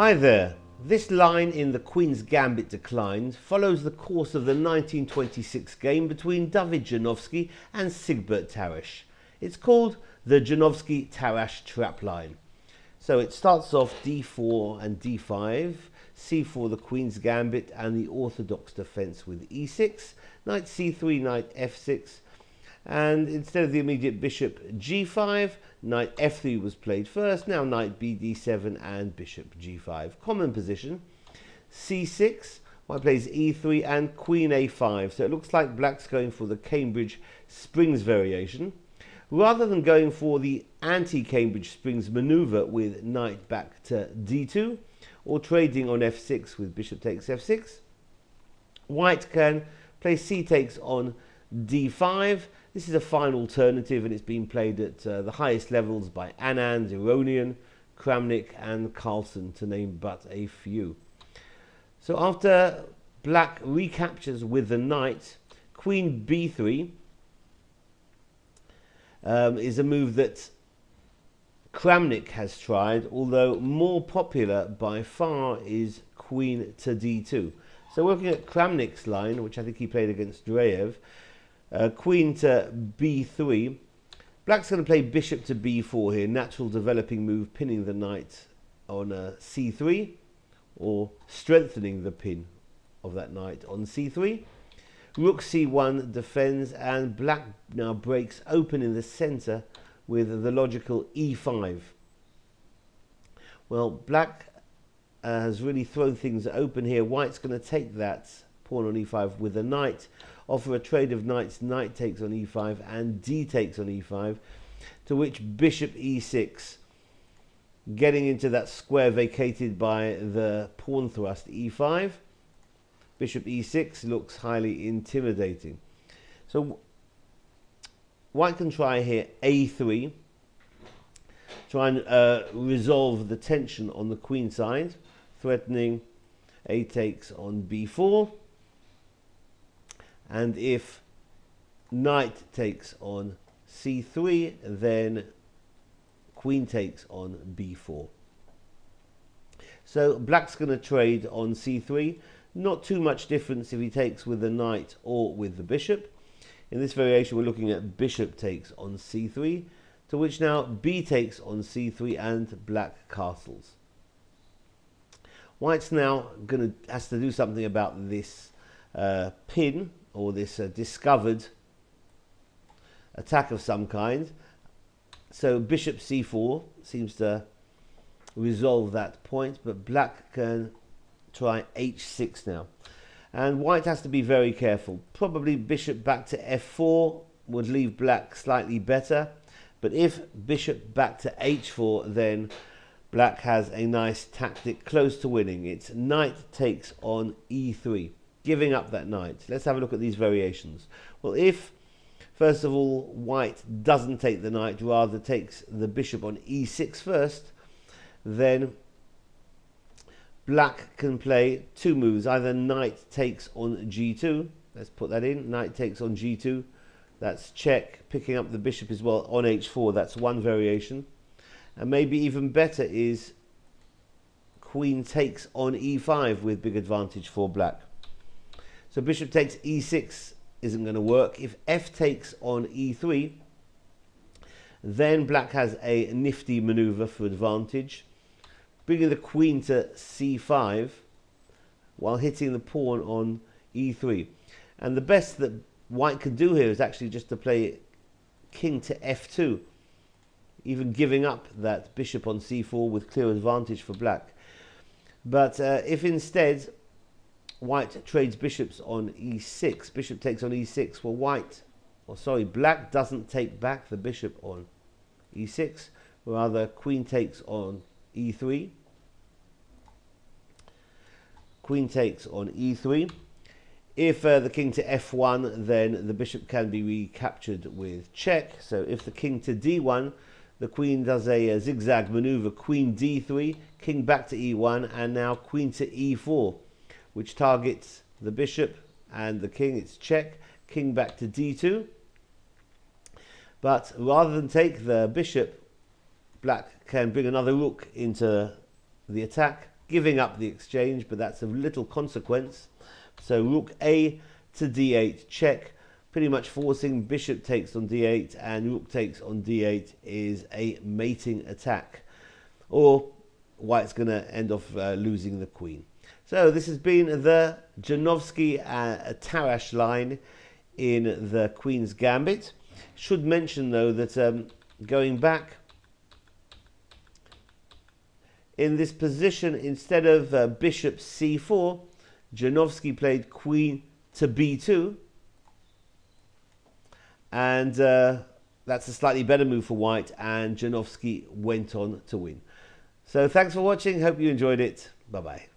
Hi there. This line in the Queen's Gambit declined follows the course of the 1926 game between David Janowski and Siegbert Tarrasch. It's called the Janowski-Tarrasch trap line. So it starts off d4 and d5, c4 the Queen's Gambit and the orthodox defense with e6, knight c3, knight f6, and instead of the immediate bishop g5, knight f3 was played first. Now knight bd7 and bishop g5. Common position. c6, white plays e3 and queen a5. So it looks like black's going for the Cambridge Springs variation, rather than going for the anti-Cambridge Springs maneuver with knight back to d2, or trading on f6 with bishop takes f6. White can play c takes on d5. This is a fine alternative, and it's been played at the highest levels by Anand, Ironian, Kramnik and Carlsen, to name but a few. So after black recaptures with the knight, queen b3 is a move that Kramnik has tried, although more popular by far is queen to d2. So working at Kramnik's line, which I think he played against Dreyev, queen to b3. Black's going to play bishop to b4 here, natural developing move, pinning the knight on c3, or strengthening the pin of that knight on c3. Rook c1 defends, and black now breaks open in the center with the logical e5. Well, black has really thrown things open here. White's going to take that pawn on e5 with a knight, offer a trade of knights, knight takes on e5 and d takes on e5, to which bishop e6, getting into that square vacated by the pawn thrust e5. Bishop e6 looks highly intimidating. So white can try here a3, try and resolve the tension on the queen side, threatening a takes on b4. And if knight takes on c3, then queen takes on b4. So black's going to trade on c3. Not too much difference if he takes with the knight or with the bishop. In this variation, we're looking at bishop takes on c3, to which now b takes on c3 and black castles. White's now has to do something about this pin, or this discovered attack of some kind. So bishop c4 seems to resolve that point, but black can try h6 now. And white has to be very careful. Probably bishop back to f4 would leave black slightly better, but if bishop back to h4, then black has a nice tactic close to winning. It's knight takes on e3, giving up that knight. Let's have a look at these variations. Well, if first of all white doesn't take the knight, rather takes the bishop on e6 first, then black can play two moves. Either knight takes on g2, let's put that in, knight takes on g2, that's check, picking up the bishop as well on h4, that's one variation. And maybe even better is queen takes on e5 with big advantage for black. So bishop takes e6 isn't going to work. If f takes on e3, then black has a nifty maneuver for advantage, bringing the queen to c5 while hitting the pawn on e3. And the best that white can do here is actually just to play king to f2, even giving up that bishop on c4 with clear advantage for black. But if instead white trades bishops on e6, bishop takes on e6, well black doesn't take back the bishop on e6, rather queen takes on e3, queen takes on e3. If the king to f1, then the bishop can be recaptured with check. So if the king to d1, the queen does a zigzag maneuver, queen d3, king back to e1, and now queen to e4, which targets the bishop and the king. It's check, king back to d2. But rather than take the bishop, black can bring another rook into the attack, giving up the exchange, but that's of little consequence. So rook a to d8 check, pretty much forcing bishop takes on d8, and rook takes on d8 is a mating attack, or white's going to end off losing the queen. So this has been the Janowski Tarrasch line in the Queen's Gambit. Should mention though that going back in this position, instead of bishop c4, Janowski played queen to b2, and that's a slightly better move for white, and Janowski went on to win. So thanks for watching, hope you enjoyed it. Bye bye.